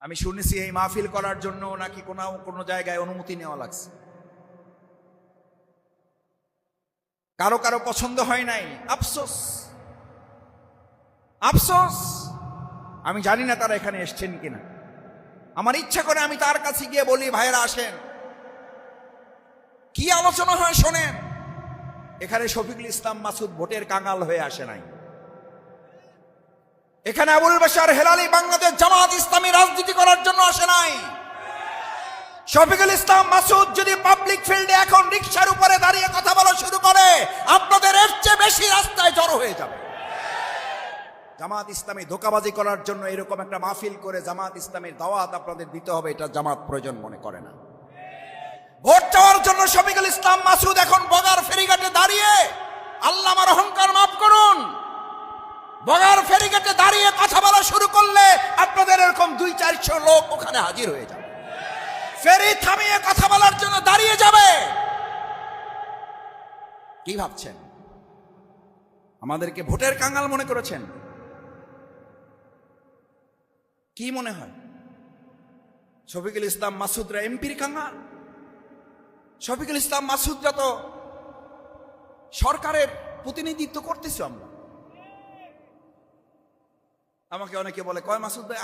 আমি শুনেছি এই মাহফিল করার জন্য নাকি কোনো জায়গায় অনুমতি নেওয়া লাগছে। কারো কারো পছন্দ হয় নাই, আফসোস আফসোস। আমি জানি না তারা এখানে এসছেন কিনা। আমার ইচ্ছা করে আমি তার কাছে গিয়ে বলি, ভাইয়েরা আসেন, কি আলোচনা হয় শোনেন। এখানে শফিকুল ইসলাম মাসুদ ভোটের কাঙাল হয়ে আসে নাই। এখানে আবুল বাশার হেলালি বাংলাদেশ জামাত ইসলামী রাজনীতি করার জন্য আসে নাই। শফিকুল ইসলাম মাসুদ যদি পাবলিক ফিল্ডে এখন রিকশার উপরে দাঁড়িয়ে কথা বলা শুরু করে, আপনাদের এর চেয়ে বেশি রাস্তায় জড়ো হয়ে যাবে। জামাত ইসলামী ধোঁকাবাজি করার জন্য এরকম একটা মাহফিল করে জামাত ইসলামীর দাওয়াত আপনাদের দিতে হবে, এটা জামাত প্রয়োজন মনে করে না। ভোট চাওয়ার জন্য শফিকুল ইসলাম মাসুদ এখন বগার ফেরিঘাটে দাঁড়িয়ে, আল্লাহ আমার অহংকার মাফ করুন, বগার ফেরিঘাটে দাঁড়িয়ে কথা বলা শুরু করলে আপনাদের এরকম 200-400 লোক ওখানে হাজির হয়ে যাবে, ফেরি থামিয়ে কথা বলার জন্য দাঁড়িয়ে যাবে। কি ভাবছেন? আমাদেরকে ভোটের কাঙাল মনে করেছেন? কি মনে হয় শফিকুল ইসলাম মাসুদরা এমপির কাঙাল? শফিকুল ইসলাম মাসুদরা তো সরকারের প্রতিনিধিত্ব করতেছি আমরা। আমাকে অনেকে বলে, কয় মাসুদ ভাই